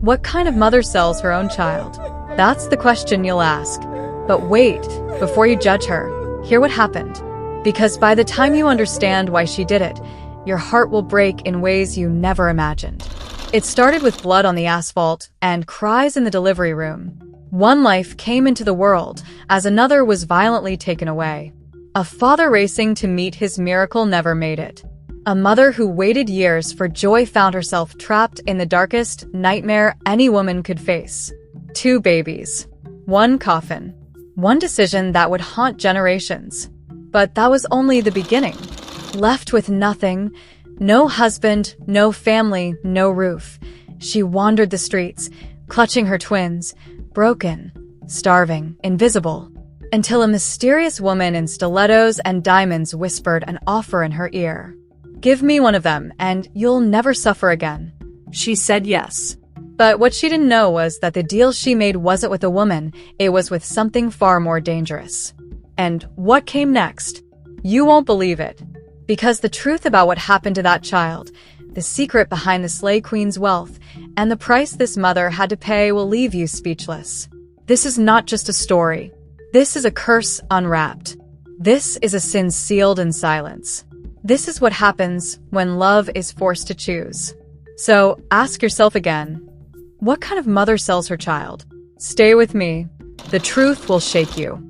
What kind of mother sells her own child? That's the question you'll ask. But wait, before you judge her, hear what happened. Because by the time you understand why she did it, your heart will break in ways you never imagined. It started with blood on the asphalt and cries in the delivery room. One life came into the world as another was violently taken away. A father racing to meet his miracle never made it. A mother who waited years for joy found herself trapped in the darkest nightmare any woman could face. 2 babies. 1 coffin. 1 decision that would haunt generations. But that was only the beginning. Left with nothing, no husband, no family, no roof, she wandered the streets, clutching her twins, broken, starving, invisible, until a mysterious woman in stilettos and diamonds whispered an offer in her ear. "Give me one of them, and you'll never suffer again." She said yes. But what she didn't know was that the deal she made wasn't with a woman, it was with something far more dangerous. And what came next? You won't believe it. Because the truth about what happened to that child, the secret behind the Slay Queen's wealth, and the price this mother had to pay will leave you speechless. This is not just a story. This is a curse unwrapped. This is a sin sealed in silence. This is what happens when love is forced to choose. So ask yourself again, what kind of mother sells her child? Stay with me. The truth will shake you.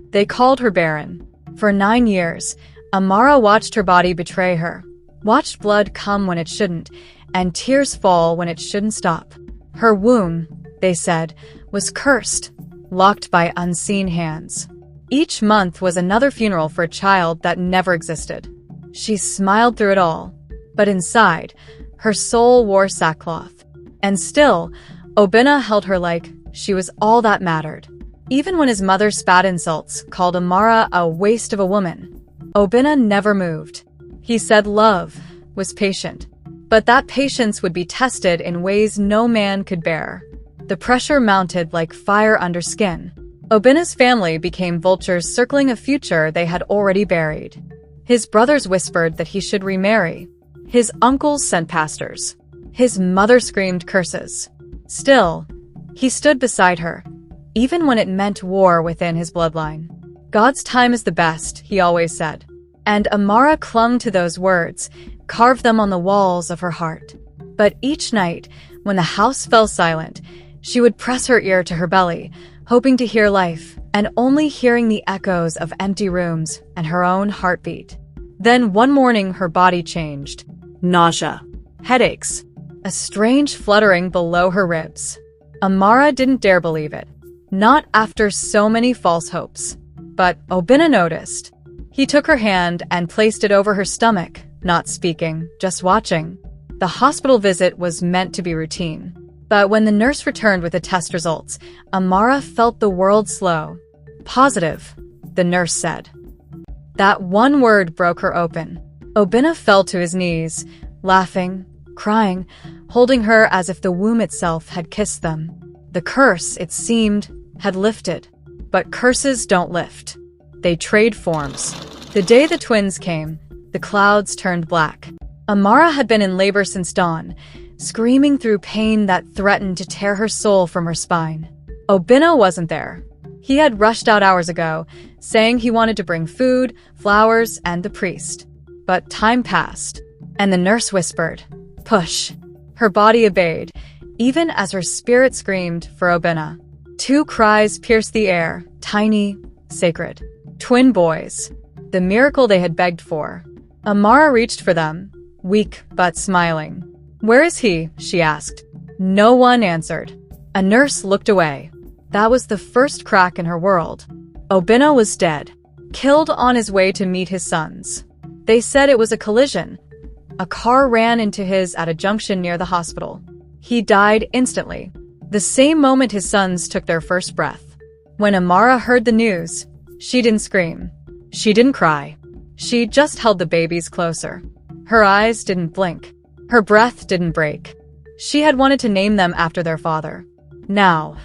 They called her barren. For 9 years, Amara watched her body betray her, watched blood come when it shouldn't, and tears fall when it shouldn't stop. Her womb, they said, was cursed, locked by unseen hands. Each month was another funeral for a child that never existed. She smiled through it all, but inside, her soul wore sackcloth. And still, Obinna held her like she was all that mattered. Even when his mother spat insults, called Amara a waste of a woman, Obinna never moved. He said love was patient, but that patience would be tested in ways no man could bear. The pressure mounted like fire under skin. Obinna's family became vultures circling a future they had already buried. His brothers whispered that he should remarry. His uncles sent pastors. His mother screamed curses. Still, he stood beside her, even when it meant war within his bloodline. God's time is the best, he always said. And Amara clung to those words, carved them on the walls of her heart. But each night, when the house fell silent, she would press her ear to her belly, hoping to hear life, and only hearing the echoes of empty rooms and her own heartbeat. Then one morning her body changed. Nausea. Headaches. A strange fluttering below her ribs. Amara didn't dare believe it. Not after so many false hopes. But Obinna noticed. He took her hand and placed it over her stomach, not speaking, just watching. The hospital visit was meant to be routine. But when the nurse returned with the test results, Amara felt the world slow. Positive, the nurse said. That one word broke her open. Obinna fell to his knees, laughing, crying, holding her as if the womb itself had kissed them. The curse, it seemed, had lifted. But curses don't lift. They trade forms. The day the twins came, the clouds turned black. Amara had been in labor since dawn, screaming through pain that threatened to tear her soul from her spine. Obinna wasn't there. He had rushed out hours ago, saying he wanted to bring food, flowers, and the priest. But time passed, and the nurse whispered, "Push." Her body obeyed, even as her spirit screamed for Obinna. 2 cries pierced the air, tiny, sacred. Twin boys. The miracle they had begged for. Amara reached for them, weak but smiling. "Where is he?" she asked. No one answered. A nurse looked away. That was the first crack in her world. Obinna was dead, killed on his way to meet his sons. They said it was a collision. A car ran into his at a junction near the hospital. He died instantly, the same moment his sons took their first breath. When Amara heard the news, she didn't scream. She didn't cry. She just held the babies closer. Her eyes didn't blink. Her breath didn't break. She had wanted to name them after their father. Now,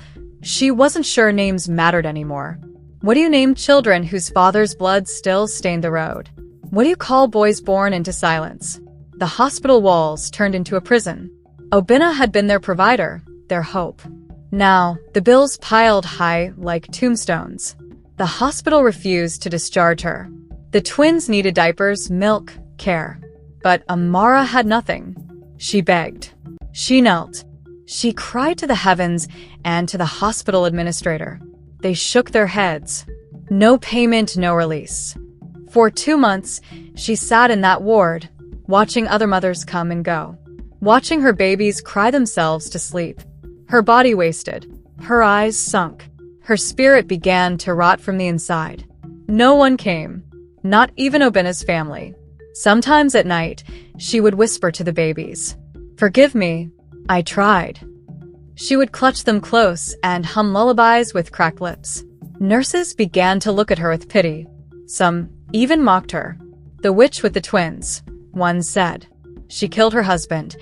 she wasn't sure names mattered anymore. What do you name children whose father's blood still stained the road? What do you call boys born into silence? The hospital walls turned into a prison. Obinna had been their provider, their hope. Now, the bills piled high like tombstones. The hospital refused to discharge her. The twins needed diapers, milk, care. But Amara had nothing. She begged. She knelt. She cried to the heavens and to the hospital administrator. They shook their heads. No payment, no release. For 2 months, she sat in that ward, watching other mothers come and go, watching her babies cry themselves to sleep. Her body wasted, her eyes sunk, her spirit began to rot from the inside. No one came, not even Obina's family. Sometimes at night, she would whisper to the babies, "Forgive me, I tried." She would clutch them close and hum lullabies with cracked lips. Nurses began to look at her with pity. Some even mocked her. "The witch with the twins," one said. "She killed her husband.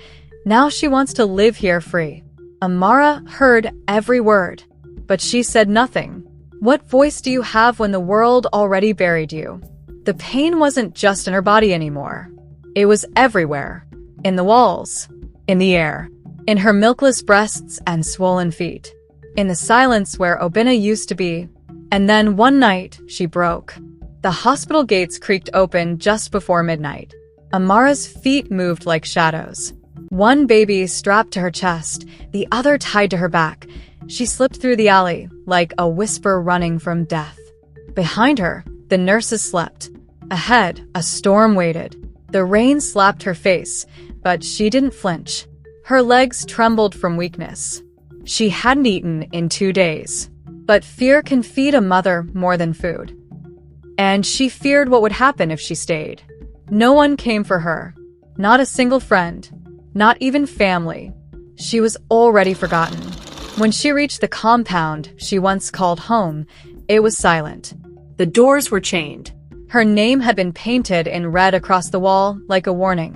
Now she wants to live here free." Amara heard every word, but she said nothing. What voice do you have when the world already buried you? The pain wasn't just in her body anymore. It was everywhere. In the walls, in the air, in her milkless breasts and swollen feet, in the silence where Obina used to be. And then one night, she broke. The hospital gates creaked open just before midnight. Amara's feet moved like shadows. One baby strapped to her chest, the other tied to her back. She slipped through the alley, like a whisper running from death. Behind her, the nurses slept. Ahead, a storm waited. The rain slapped her face, but she didn't flinch. Her legs trembled from weakness. She hadn't eaten in 2 days. But fear can feed a mother more than food. And she feared what would happen if she stayed. No one came for her. Not a single friend. Not even family. She was already forgotten. When she reached the compound she once called home, it was silent. The doors were chained. Her name had been painted in red across the wall like a warning.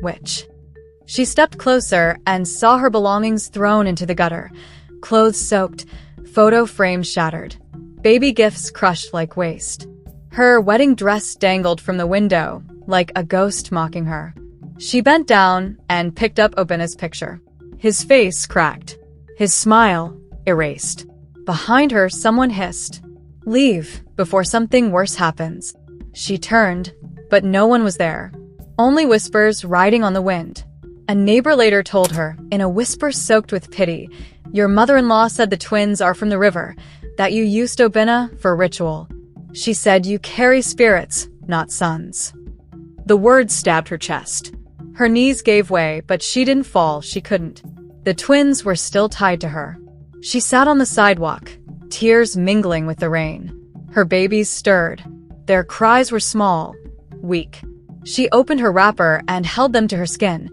Witch. She stepped closer and saw her belongings thrown into the gutter. Clothes soaked, photo frames shattered, baby gifts crushed like waste. Her wedding dress dangled from the window, like a ghost mocking her. She bent down and picked up Obina's picture. His face cracked, his smile erased. Behind her, someone hissed, "Leave, before something worse happens." She turned, but no one was there. Only whispers riding on the wind. A neighbor later told her, in a whisper soaked with pity, "Your mother-in-law said the twins are from the river, that you used Obina for ritual. She said you carry spirits, not sons." The words stabbed her chest. Her knees gave way, but she didn't fall, she couldn't. The twins were still tied to her. She sat on the sidewalk, tears mingling with the rain. Her babies stirred. Their cries were small, weak. She opened her wrapper and held them to her skin,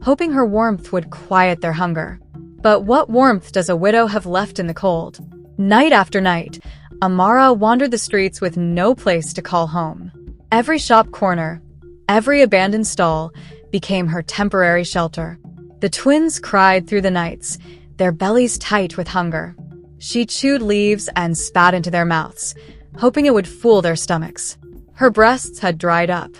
hoping her warmth would quiet their hunger. But what warmth does a widow have left in the cold? Night after night, Amara wandered the streets with no place to call home. Every shop corner, every abandoned stall, became her temporary shelter. The twins cried through the nights, their bellies tight with hunger. She chewed leaves and spat into their mouths, hoping it would fool their stomachs. Her breasts had dried up.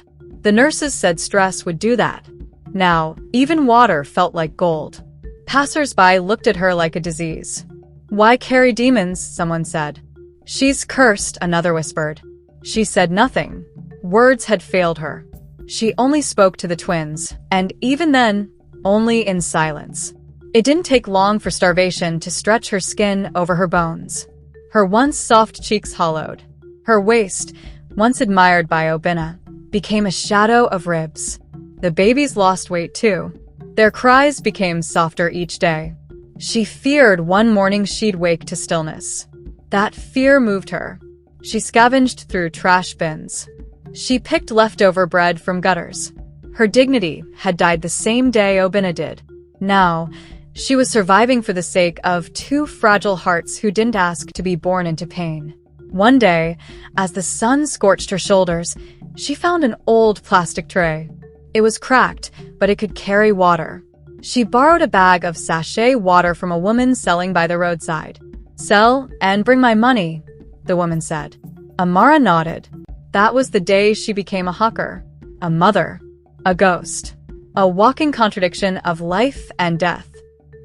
The nurses said stress would do that. Now, even water felt like gold. Passers-by looked at her like a disease. "Why carry demons?" someone said. "She's cursed," another whispered. She said nothing. Words had failed her. She only spoke to the twins, and even then, only in silence. It didn't take long for starvation to stretch her skin over her bones. Her once soft cheeks hollowed. Her waist, once admired by Obina, became a shadow of ribs. The babies lost weight too. Their cries became softer each day. She feared one morning she'd wake to stillness. That fear moved her. She scavenged through trash bins. She picked leftover bread from gutters. Her dignity had died the same day Obina did. Now, she was surviving for the sake of 2 fragile hearts who didn't ask to be born into pain. One day, as the sun scorched her shoulders, she found an old plastic tray. It was cracked, but it could carry water. She borrowed a bag of sachet water from a woman selling by the roadside. "Sell and bring my money," the woman said. Amara nodded. That was the day she became a hawker, a mother, a ghost, a walking contradiction of life and death.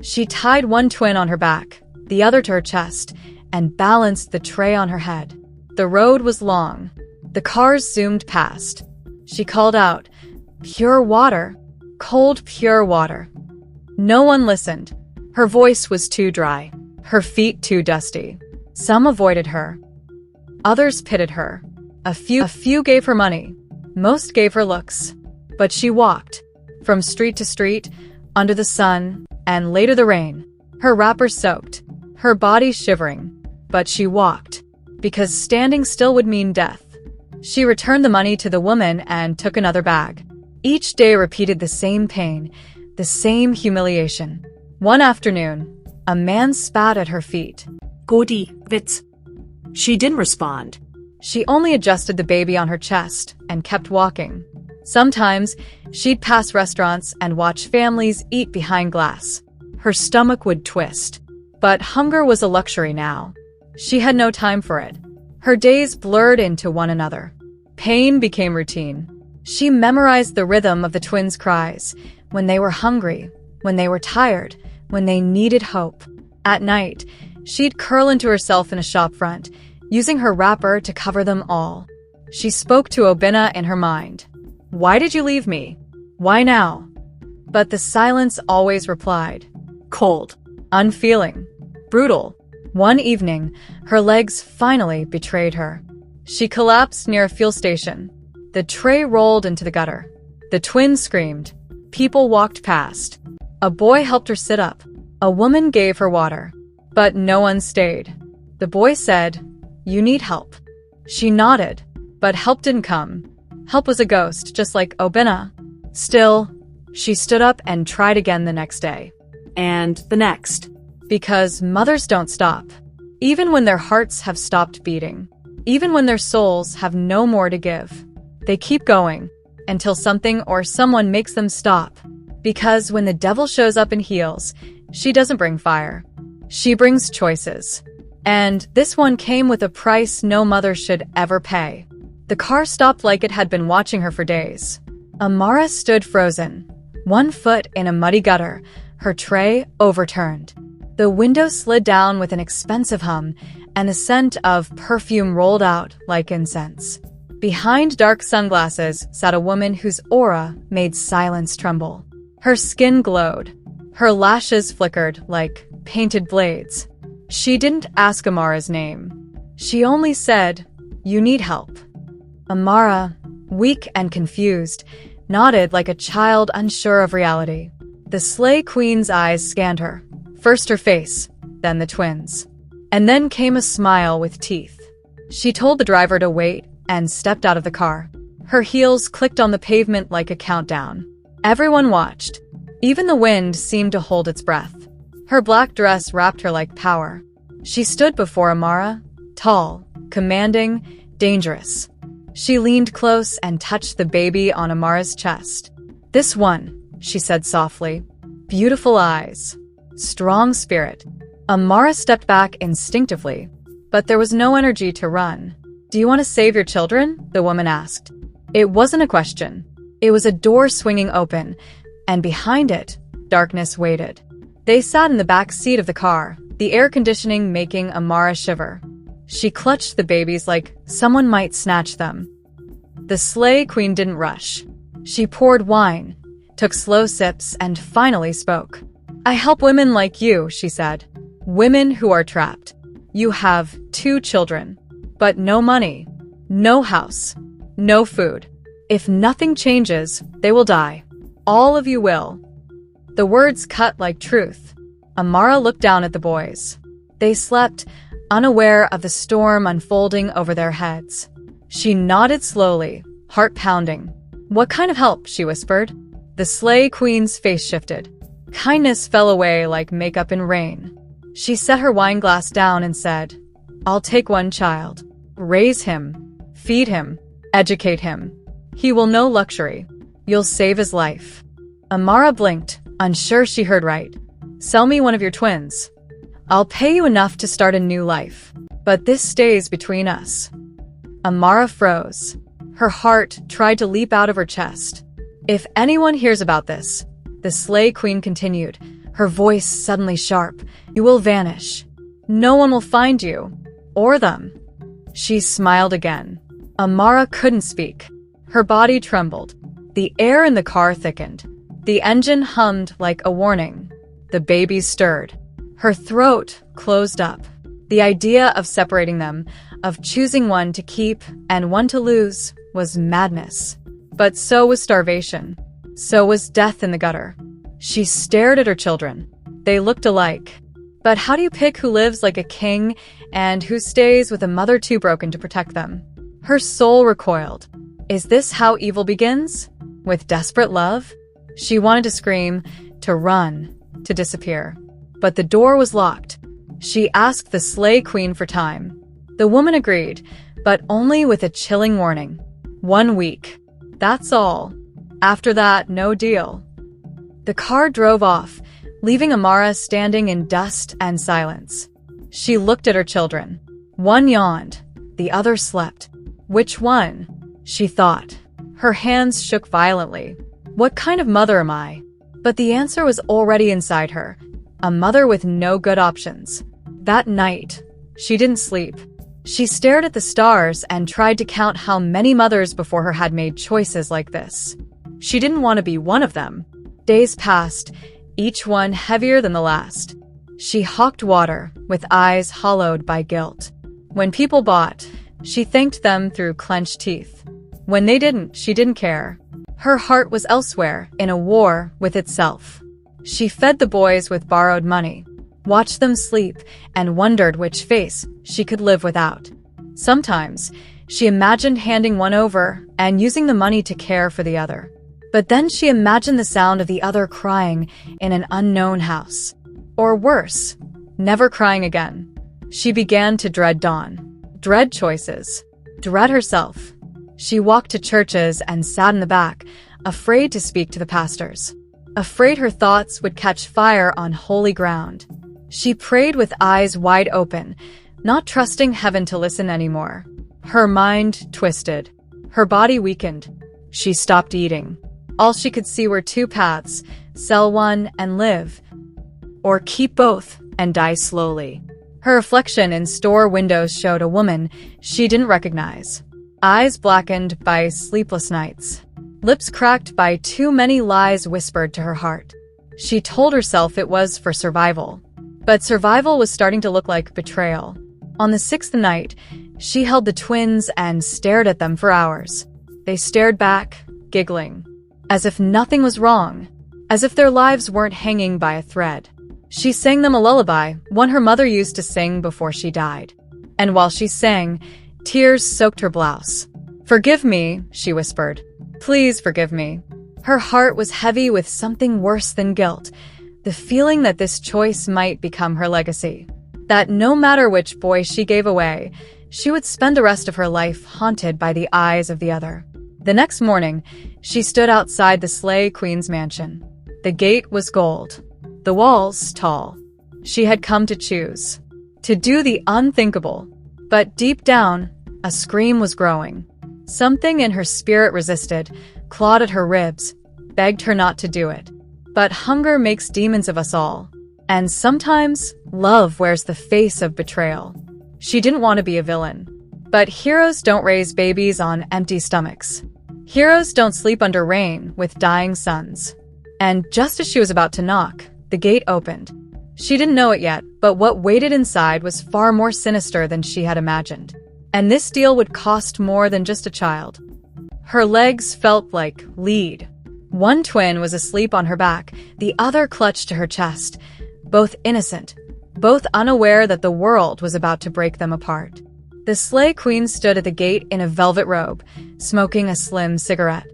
She tied one twin on her back, the other to her chest, and balanced the tray on her head. The road was long. The cars zoomed past. She called out, "Pure water, cold pure water." No one listened. Her voice was too dry, her feet too dusty. Some avoided her. Others pitied her. A few gave her money. Most gave her looks. But she walked, from street to street, under the sun, and later the rain. Her wrapper soaked, her body shivering. But she walked, because standing still would mean death. She returned the money to the woman and took another bag. Each day repeated the same pain, the same humiliation. One afternoon, a man spat at her feet. Godi, Witz. She didn't respond. She only adjusted the baby on her chest and kept walking. Sometimes, she'd pass restaurants and watch families eat behind glass. Her stomach would twist. But hunger was a luxury now. She had no time for it. Her days blurred into one another. Pain became routine. She memorized the rhythm of the twins' cries, when they were hungry, when they were tired, when they needed hope. At night, she'd curl into herself in a shop front, using her wrapper to cover them all. She spoke to Obina in her mind. "Why did you leave me? Why now?" But the silence always replied. Cold. Unfeeling. Brutal. One evening, her legs finally betrayed her. She collapsed near a fuel station. The tray rolled into the gutter. The twins screamed. People walked past. A boy helped her sit up. A woman gave her water. But no one stayed. The boy said, "You need help." She nodded, but help didn't come. Help was a ghost, just like Obina. Still, she stood up and tried again the next day. And the next. Because mothers don't stop. Even when their hearts have stopped beating. Even when their souls have no more to give. They keep going, until something or someone makes them stop. Because when the devil shows up in heels, she doesn't bring fire. She brings choices. And this one came with a price no mother should ever pay. The car stopped like it had been watching her for days. Amara stood frozen, one foot in a muddy gutter, her tray overturned. The window slid down with an expensive hum, and the scent of perfume rolled out like incense. Behind dark sunglasses sat a woman whose aura made silence tremble. Her skin glowed. Her lashes flickered like painted blades. She didn't ask Amara's name. She only said, "You need help." Amara, weak and confused, nodded like a child unsure of reality. The Slay Queen's eyes scanned her, first her face, then the twins. And then came a smile with teeth. She told the driver to wait and stepped out of the car. Her heels clicked on the pavement like a countdown. Everyone watched. Even the wind seemed to hold its breath. Her black dress wrapped her like power. She stood before Amara, tall, commanding, dangerous. She leaned close and touched the baby on Amara's chest. "This one," she said softly. "Beautiful eyes. Strong spirit." Amara stepped back instinctively, but there was no energy to run. "Do you want to save your children?" the woman asked. It wasn't a question. It was a door swinging open, and behind it, darkness waited. They sat in the back seat of the car, the air conditioning making Amara shiver. She clutched the babies like someone might snatch them. The Slay Queen didn't rush. She poured wine, took slow sips, and finally spoke. "I help women like you," she said. "Women who are trapped. You have 2 children, but no money, no house, no food. If nothing changes, they will die. All of you will." The words cut like truth. Amara looked down at the boys. They slept, unaware of the storm unfolding over their heads. She nodded slowly, heart pounding. "What kind of help?" she whispered. The Slay Queen's face shifted. Kindness fell away like makeup in rain. She set her wine glass down and said, "I'll take one child. Raise him. Feed him. Educate him. He will know luxury. You'll save his life." Amara blinked, unsure she heard right. "Sell me one of your twins. I'll pay you enough to start a new life. But this stays between us." Amara froze. Her heart tried to leap out of her chest. "If anyone hears about this," the Slay Queen continued, her voice suddenly sharp. "You will vanish. No one will find you. Or them." She smiled again. Amara couldn't speak. Her body trembled. The air in the car thickened. The engine hummed like a warning. The baby stirred. Her throat closed up. The idea of separating them, of choosing one to keep and one to lose, was madness. But so was starvation. So was death in the gutter. She stared at her children. They looked alike. But how do you pick who lives like a king and who stays with a mother too broken to protect them? Her soul recoiled. Is this how evil begins? With desperate love? She wanted to scream, to run, to disappear. But the door was locked. She asked the Slay Queen for time. The woman agreed, but only with a chilling warning. 1 week. That's all. After that, no deal. The car drove off, leaving Amara standing in dust and silence. She looked at her children. One yawned, the other slept. Which one? She thought. Her hands shook violently. What kind of mother am I? But the answer was already inside her. A mother with no good options. That night, she didn't sleep. She stared at the stars and tried to count how many mothers before her had made choices like this. She didn't want to be one of them. Days passed, each one heavier than the last. She hawked water, with eyes hollowed by guilt. When people bought, she thanked them through clenched teeth. When they didn't, she didn't care. Her heart was elsewhere, in a war with itself. She fed the boys with borrowed money, watched them sleep, and wondered which face she could live without. Sometimes, she imagined handing one over and using the money to care for the other. But then she imagined the sound of the other crying in an unknown house. Or worse, never crying again. She began to dread dawn, dread choices, dread herself. She walked to churches and sat in the back, afraid to speak to the pastors, afraid her thoughts would catch fire on holy ground. She prayed with eyes wide open, not trusting heaven to listen anymore. Her mind twisted. Her body weakened. She stopped eating. All she could see were two paths, sell one and live, or keep both and die slowly. Her reflection in store windows showed a woman she didn't recognize. Eyes blackened by sleepless nights. Lips cracked by too many lies whispered to her heart. She told herself it was for survival. But survival was starting to look like betrayal. On the 6th night, she held the twins and stared at them for hours. They stared back, giggling, as if nothing was wrong, as if their lives weren't hanging by a thread. She sang them a lullaby, one her mother used to sing before she died. And while she sang, tears soaked her blouse. "Forgive me," she whispered. "Please forgive me." Her heart was heavy with something worse than guilt, the feeling that this choice might become her legacy. That no matter which boy she gave away, she would spend the rest of her life haunted by the eyes of the other. The next morning, she stood outside the Slay Queen's mansion. The gate was gold, the walls tall. She had come to choose, to do the unthinkable. But deep down, a scream was growing. Something in her spirit resisted, clawed at her ribs, begged her not to do it. But hunger makes demons of us all. And sometimes, love wears the face of betrayal. She didn't want to be a villain. But heroes don't raise babies on empty stomachs. Heroes don't sleep under rain with dying suns. And just as she was about to knock, the gate opened. She didn't know it yet, but what waited inside was far more sinister than she had imagined. And this deal would cost more than just a child. Her legs felt like lead. One twin was asleep on her back, the other clutched to her chest. Both innocent, both unaware that the world was about to break them apart. The Slay Queen stood at the gate in a velvet robe, smoking a slim cigarette.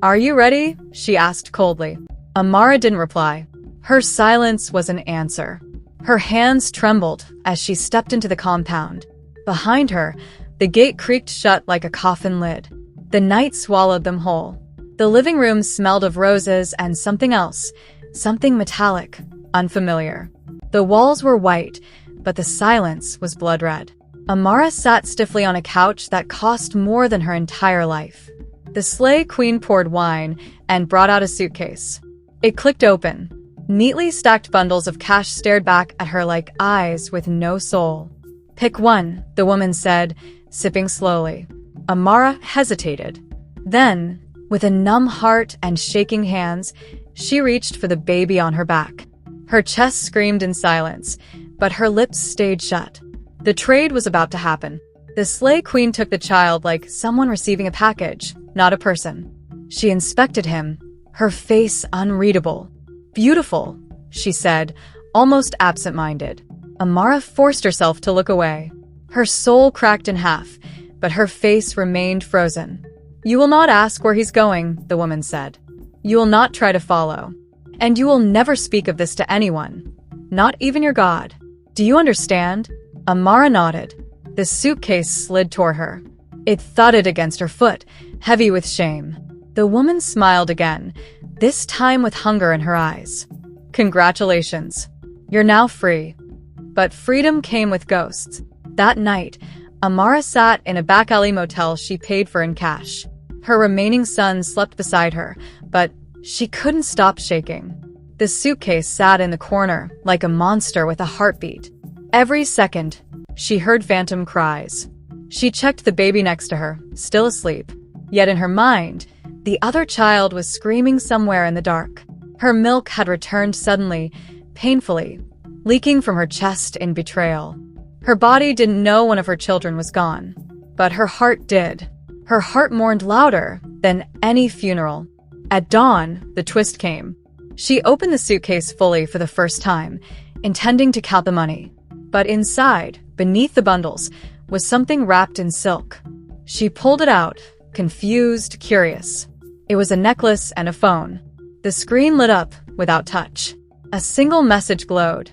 "Are you ready?" she asked coldly. Amara didn't reply. Her silence was an answer. Her hands trembled as she stepped into the compound. Behind her, the gate creaked shut like a coffin lid. The night swallowed them whole. The living room smelled of roses and something else, something metallic, unfamiliar. The walls were white, but the silence was blood red. Amara sat stiffly on a couch that cost more than her entire life. The Slay Queen poured wine and brought out a suitcase. It clicked open. Neatly stacked bundles of cash stared back at her like eyes with no soul. "Pick one," the woman said, sipping slowly. Amara hesitated. Then, with a numb heart and shaking hands, she reached for the baby on her back. Her chest screamed in silence, but her lips stayed shut. The trade was about to happen. The Slay Queen took the child like someone receiving a package, not a person. She inspected him, her face unreadable. "Beautiful," she said, almost absent-minded. Amara forced herself to look away. Her soul cracked in half, but her face remained frozen. "You will not ask where he's going," the woman said. "You will not try to follow. And you will never speak of this to anyone, not even your God. Do you understand?" Amara nodded. The suitcase slid toward her. It thudded against her foot, heavy with shame. The woman smiled again, this time with hunger in her eyes. "Congratulations. You're now free." But freedom came with ghosts. That night, Amara sat in a back alley motel she paid for in cash. Her remaining son slept beside her, but she couldn't stop shaking. The suitcase sat in the corner, like a monster with a heartbeat. Every second, she heard phantom cries. She checked the baby next to her, still asleep. Yet in her mind, the other child was screaming somewhere in the dark. Her milk had returned suddenly, painfully, leaking from her chest in betrayal. Her body didn't know one of her children was gone, but her heart did. Her heart mourned louder than any funeral. At dawn, the twist came. She opened the suitcase fully for the first time, intending to count the money. But inside, beneath the bundles, was something wrapped in silk. She pulled it out, confused, curious. It was a necklace and a phone. The screen lit up without touch. A single message glowed.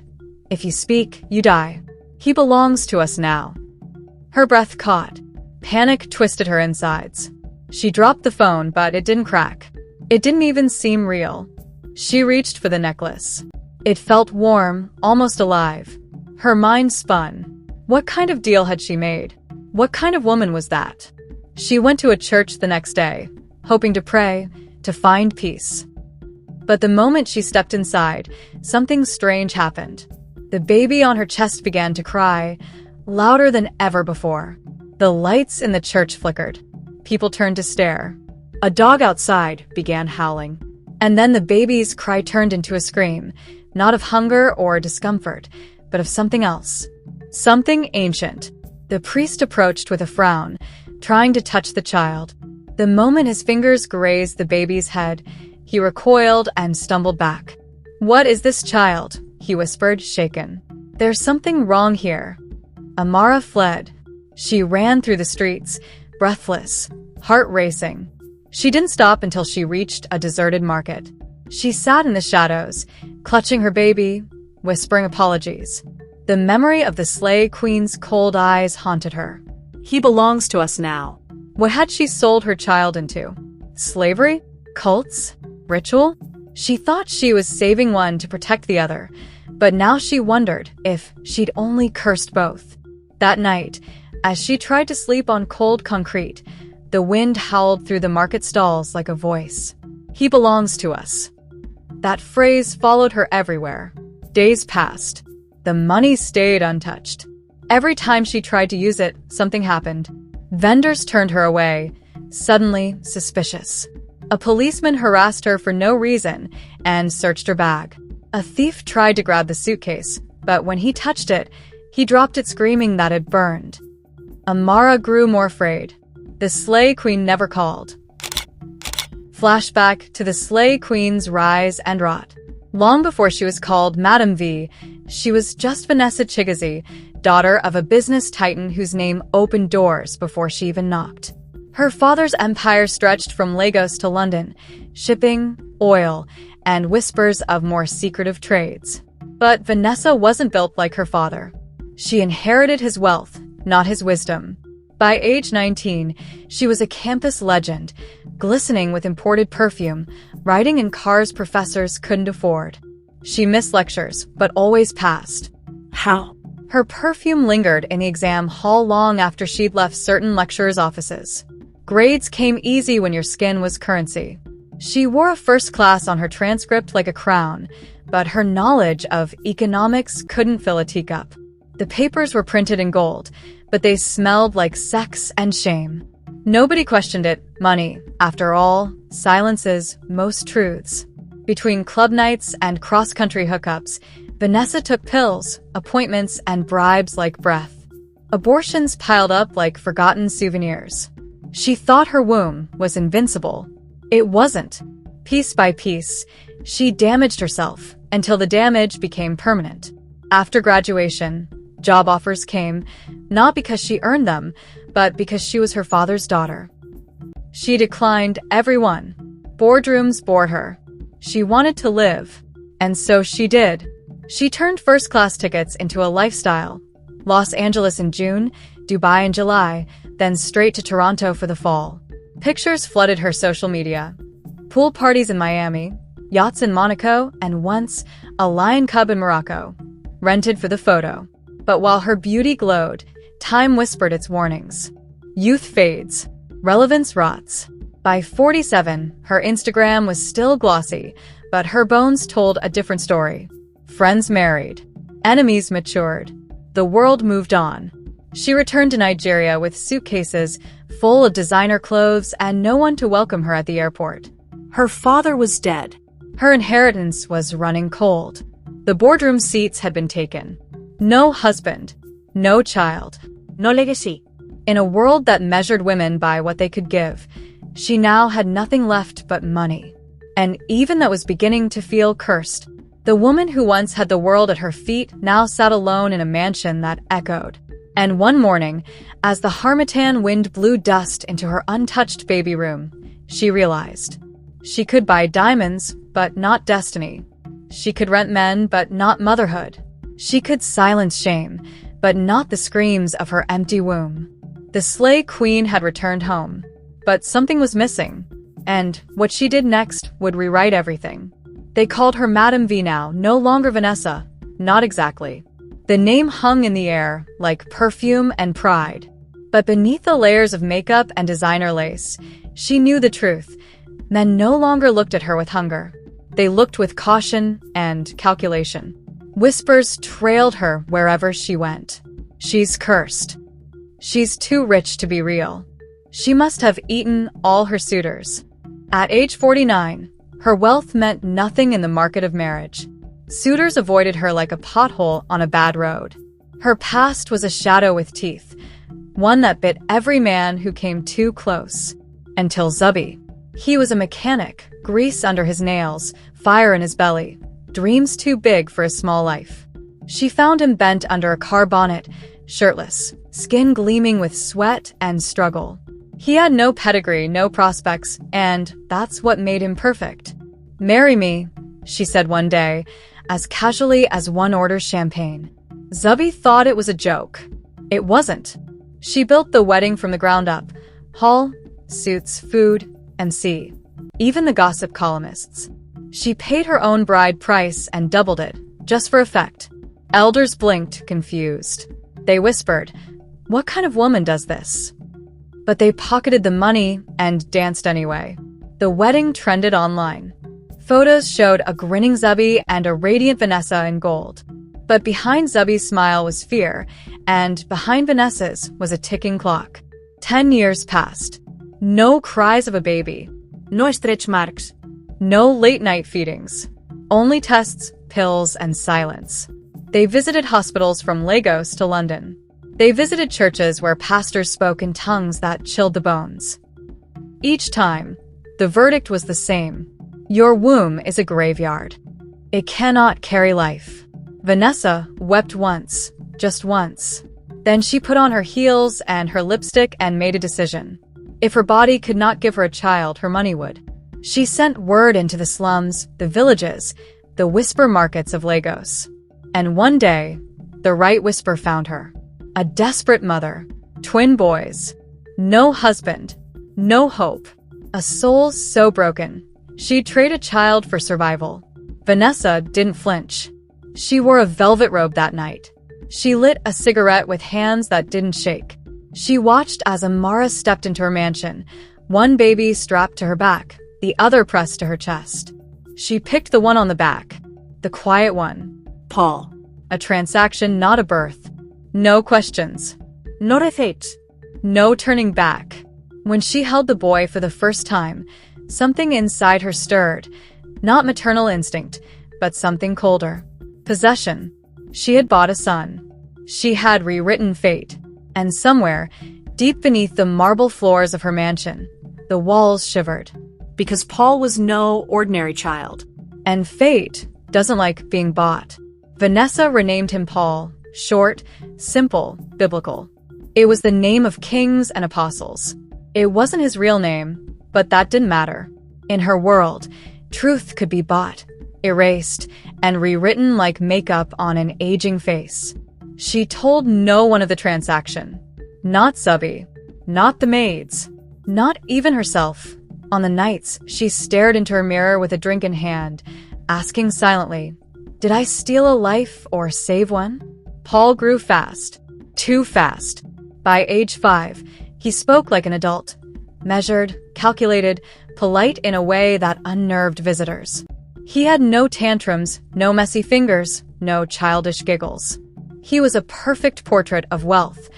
"If you speak, you die. He belongs to us now." Her breath caught. Panic twisted her insides. She dropped the phone, but it didn't crack. It didn't even seem real. She reached for the necklace. It felt warm, almost alive. Her mind spun. What kind of deal had she made? What kind of woman was that? She went to a church the next day, hoping to pray, to find peace. But the moment she stepped inside, something strange happened. The baby on her chest began to cry, louder than ever before. The lights in the church flickered. People turned to stare. A dog outside began howling. And then the baby's cry turned into a scream, not of hunger or discomfort, but of something else. Something ancient. The priest approached with a frown, trying to touch the child. The moment his fingers grazed the baby's head, he recoiled and stumbled back. "What is this, child?" he whispered, shaken. "There's something wrong here." Amara fled. She ran through the streets, breathless, heart racing. She didn't stop until she reached a deserted market. She sat in the shadows, clutching her baby, whispering apologies. The memory of the Slay Queen's cold eyes haunted her. "He belongs to us now." What had she sold her child into? Slavery? Cults? Ritual? She thought she was saving one to protect the other, but now she wondered if she'd only cursed both. That night, as she tried to sleep on cold concrete, the wind howled through the market stalls like a voice. "He belongs to us." That phrase followed her everywhere. Days passed. The money stayed untouched. Every time she tried to use it, something happened. Vendors turned her away, suddenly suspicious. A policeman harassed her for no reason and searched her bag. A thief tried to grab the suitcase, but when he touched it, he dropped it screaming that it burned. Amara grew more afraid. The Slay Queen never called. Flashback to the Slay Queen's rise and rot. Long before she was called Madame V, she was just Vanessa Chigazi, daughter of a business titan whose name opened doors before she even knocked. Her father's empire stretched from Lagos to London, shipping, oil, and whispers of more secretive trades. But Vanessa wasn't built like her father. She inherited his wealth, not his wisdom. By age 19, she was a campus legend, glistening with imported perfume, riding in cars professors couldn't afford. She missed lectures, but always passed. How? Her perfume lingered in the exam hall long after she'd left certain lecturers' offices. Grades came easy when your skin was currency. She wore a first class on her transcript like a crown, but her knowledge of economics couldn't fill a teacup. The papers were printed in gold, but they smelled like sex and shame. Nobody questioned it. Money, after all, silences most truths. Between club nights and cross-country hookups, Vanessa took pills, appointments, and bribes like breath. Abortions piled up like forgotten souvenirs. She thought her womb was invincible. It wasn't. Piece by piece, she damaged herself until the damage became permanent. After graduation, job offers came, not because she earned them, but because she was her father's daughter. She declined every one. Boardrooms bored her. She wanted to live, and so she did. She turned first-class tickets into a lifestyle. Los Angeles in June, Dubai in July, then straight to Toronto for the fall. Pictures flooded her social media. Pool parties in Miami, yachts in Monaco, and once, a lion cub in Morocco. Rented for the photo. But while her beauty glowed, time whispered its warnings. Youth fades. Relevance rots. By 47, her Instagram was still glossy, but her bones told a different story. Friends married. Enemies matured. The world moved on. She returned to Nigeria with suitcases full of designer clothes and no one to welcome her at the airport. Her father was dead. Her inheritance was running cold. The boardroom seats had been taken. No husband. No child. No legacy. In a world that measured women by what they could give, she now had nothing left but money. And even that was beginning to feel cursed. The woman who once had the world at her feet now sat alone in a mansion that echoed. And one morning, as the harmattan wind blew dust into her untouched baby room, she realized. She could buy diamonds, but not destiny. She could rent men, but not motherhood. She could silence shame, but not the screams of her empty womb. The Slay Queen had returned home, but something was missing, and what she did next would rewrite everything. They called her Madame V now, no longer Vanessa. Not exactly. The name hung in the air like perfume and pride. But beneath the layers of makeup and designer lace, she knew the truth. Men no longer looked at her with hunger. They looked with caution and calculation. Whispers trailed her wherever she went. She's cursed. She's too rich to be real. She must have eaten all her suitors. At age 49, her wealth meant nothing in the market of marriage. Suitors avoided her like a pothole on a bad road. Her past was a shadow with teeth, one that bit every man who came too close. Until Zubby. He was a mechanic, grease under his nails, fire in his belly, dreams too big for a small life. She found him bent under a car bonnet, shirtless, skin gleaming with sweat and struggle. He had no pedigree, no prospects, and that's what made him perfect. "Marry me," she said one day, as casually as one orders champagne. Zubby thought it was a joke. It wasn't. She built the wedding from the ground up. Hall, suits, food, and sea. Even the gossip columnists. She paid her own bride price and doubled it, just for effect. Elders blinked, confused. They whispered, "What kind of woman does this?" But they pocketed the money and danced anyway. The wedding trended online. Photos showed a grinning Zubby and a radiant Vanessa in gold. But behind Zubby's smile was fear, and behind Vanessa's was a ticking clock. 10 years passed. No cries of a baby. No stretch marks. No late-night feedings. Only tests, pills, and silence. They visited hospitals from Lagos to London. They visited churches where pastors spoke in tongues that chilled the bones. Each time, the verdict was the same. Your womb is a graveyard. It cannot carry life. Vanessa wept once, just once. Then she put on her heels and her lipstick and made a decision. If her body could not give her a child, her money would. She sent word into the slums, the villages, the whisper markets of Lagos. And one day, the right whisper found her. A desperate mother, twin boys, no husband, no hope, a soul so broken, she'd trade a child for survival. Vanessa didn't flinch. She wore a velvet robe that night. She lit a cigarette with hands that didn't shake. She watched as Amara stepped into her mansion, one baby strapped to her back, the other pressed to her chest. She picked the one on the back. The quiet one. Paul. A transaction, not a birth. No questions. No refate. No turning back. When she held the boy for the first time, something inside her stirred. Not maternal instinct, but something colder. Possession. She had bought a son. She had rewritten fate. And somewhere, deep beneath the marble floors of her mansion, the walls shivered. Because Paul was no ordinary child. And fate doesn't like being bought. Vanessa renamed him Paul, short, simple, biblical. It was the name of kings and apostles. It wasn't his real name, but that didn't matter. In her world, truth could be bought, erased, and rewritten like makeup on an aging face. She told no one of the transaction. Not Subby, not the maids, not even herself. On the nights, she stared into her mirror with a drink in hand, asking silently, "Did I steal a life or save one?" Paul grew fast. Too fast. By age 5, he spoke like an adult. Measured, calculated, polite in a way that unnerved visitors. He had no tantrums, no messy fingers, no childish giggles. He was a perfect portrait of wealth.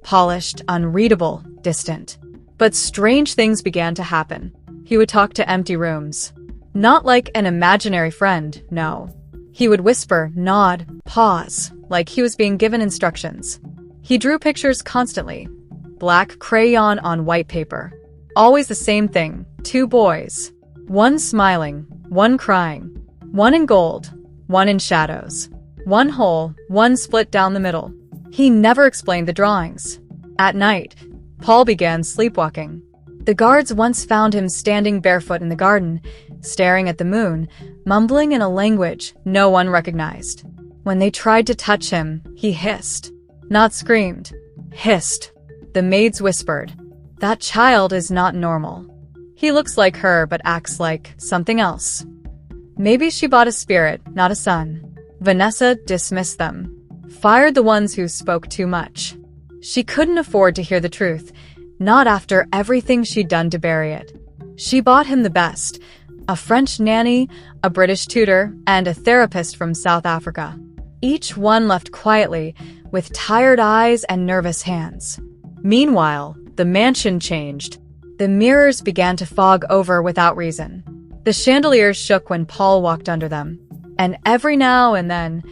Polished, unreadable, distant. But strange things began to happen. He would talk to empty rooms. Not like an imaginary friend, no. He would whisper, nod, pause, like he was being given instructions. He drew pictures constantly. Black crayon on white paper. Always the same thing, 2 boys. One smiling, one crying. One in gold, one in shadows. One whole, one split down the middle. He never explained the drawings. At night, Paul began sleepwalking. The guards once found him standing barefoot in the garden, staring at the moon, mumbling in a language no one recognized. When they tried to touch him, he hissed. Not screamed. Hissed. The maids whispered, "That child is not normal. He looks like her but acts like something else." Maybe she bought a spirit, not a son. Vanessa dismissed them. Fired the ones who spoke too much. She couldn't afford to hear the truth, not after everything she'd done to bury it. She bought him the best, a French nanny, a British tutor, and a therapist from South Africa. Each one left quietly, with tired eyes and nervous hands. Meanwhile, the mansion changed. The mirrors began to fog over without reason. The chandeliers shook when Paul walked under them. And every now and then,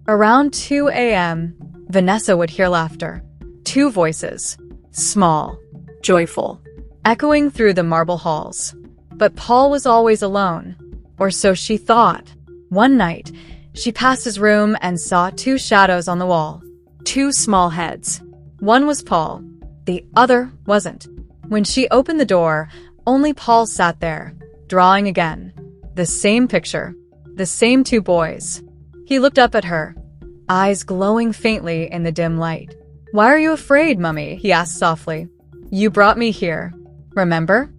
around 2 a.m., Vanessa would hear laughter. 2 voices. Small, joyful, echoing through the marble halls. But Paul was always alone, or so she thought. One night, she passed his room and saw 2 shadows on the wall. 2 small heads. One was Paul, the other wasn't. When she opened the door, only Paul sat there, drawing again. The same picture, the same 2 boys. He looked up at her, eyes glowing faintly in the dim light. "Why are you afraid, Mummy?" he asked softly. "You brought me here. Remember?"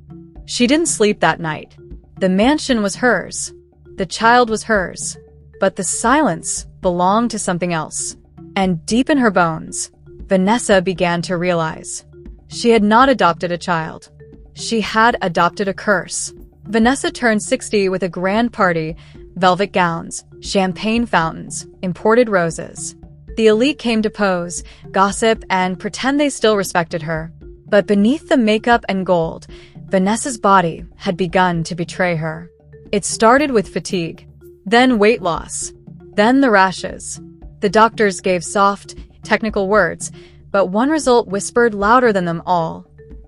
She didn't sleep that night. The mansion was hers. The child was hers. But the silence belonged to something else. And deep in her bones, Vanessa began to realize. She had not adopted a child. She had adopted a curse. Vanessa turned 60 with a grand party, velvet gowns, champagne fountains, imported roses. The elite came to pose, gossip, and pretend they still respected her. But beneath the makeup and gold, Vanessa's body had begun to betray her. It started with fatigue, then weight loss, then the rashes. The doctors gave soft, technical words, but one result whispered louder than them all.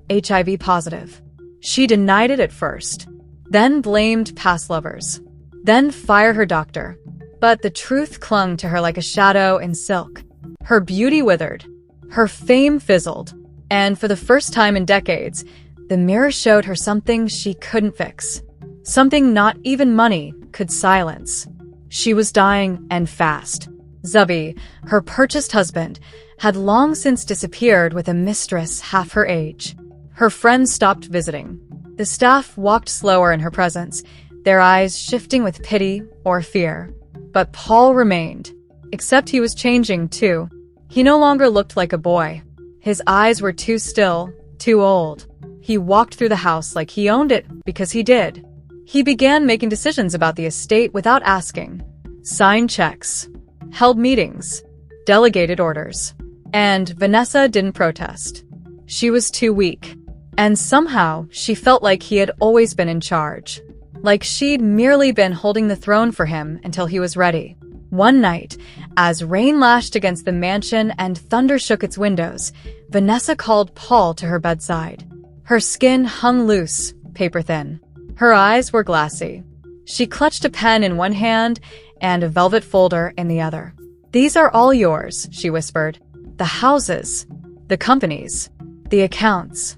HIV positive. She denied it at first, then blamed past lovers, then fired her doctor. But the truth clung to her like a shadow in silk. Her beauty withered. Her fame fizzled. And for the first time in decades, the mirror showed her something she couldn't fix. Something not even money could silence. She was dying, and fast. Zubby, her purchased husband, had long since disappeared with a mistress half her age. Her friends stopped visiting. The staff walked slower in her presence, their eyes shifting with pity or fear. But Paul remained. Except he was changing, too. He no longer looked like a boy. His eyes were too still, too old. He walked through the house like he owned it, because he did. He began making decisions about the estate without asking. signed checks, held meetings, delegated orders. And Vanessa didn't protest. She was too weak. And somehow, she felt like he had always been in charge. Like she'd merely been holding the throne for him until he was ready. One night, as rain lashed against the mansion and thunder shook its windows, Vanessa called Paul to her bedside. Her skin hung loose, paper-thin. Her eyes were glassy. She clutched a pen in one hand and a velvet folder in the other. "These are all yours," she whispered. "The houses, the companies, the accounts."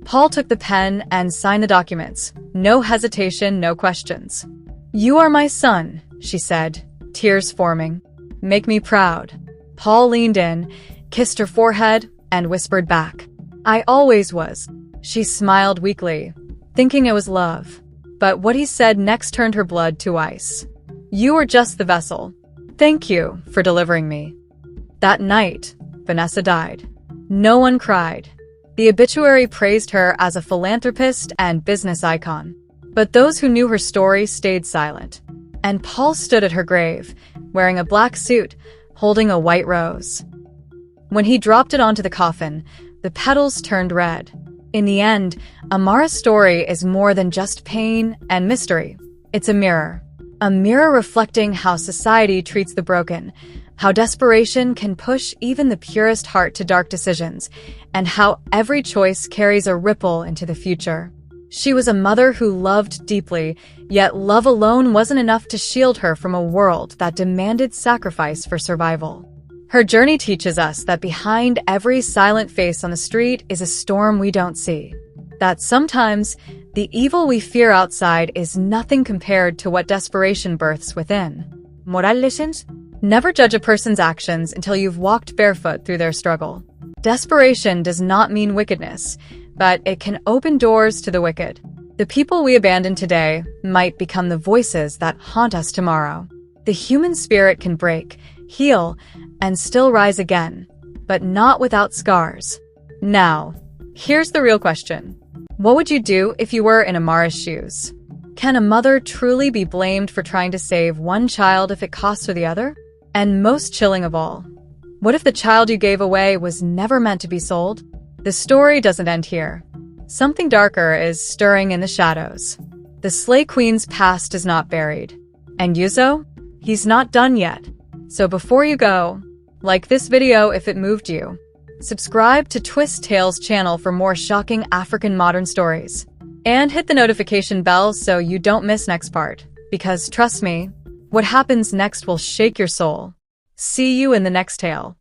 Paul took the pen and signed the documents. No hesitation, no questions. "You are my son," she said, tears forming. "Make me proud." Paul leaned in, kissed her forehead, and whispered back, "I always was." She smiled weakly, thinking it was love. But what he said next turned her blood to ice. "You were just the vessel. Thank you for delivering me." That night, Vanessa died. No one cried. The obituary praised her as a philanthropist and business icon. But those who knew her story stayed silent. And Paul stood at her grave, wearing a black suit, holding a white rose. When he dropped it onto the coffin, the petals turned red. In the end, Amara's story is more than just pain and mystery. It's a mirror. A mirror reflecting how society treats the broken, how desperation can push even the purest heart to dark decisions, and how every choice carries a ripple into the future. She was a mother who loved deeply, yet love alone wasn't enough to shield her from a world that demanded sacrifice for survival. Her journey teaches us that behind every silent face on the street is a storm we don't see. That sometimes, the evil we fear outside is nothing compared to what desperation births within. Moral lessons? Never judge a person's actions until you've walked barefoot through their struggle. Desperation does not mean wickedness, but it can open doors to the wicked. The people we abandon today might become the voices that haunt us tomorrow. The human spirit can break, heal, and still rise again, but not without scars. Now, here's the real question. What would you do if you were in Amara's shoes? Can a mother truly be blamed for trying to save one child if it costs her the other? And most chilling of all, what if the child you gave away was never meant to be sold? The story doesn't end here. Something darker is stirring in the shadows. The Slay Queen's past is not buried. And Yuzo? He's not done yet. So before you go, like this video if it moved you. Subscribe to Twist Tales channel for more shocking African modern stories. And hit the notification bell so you don't miss next part. Because trust me, what happens next will shake your soul. See you in the next tale.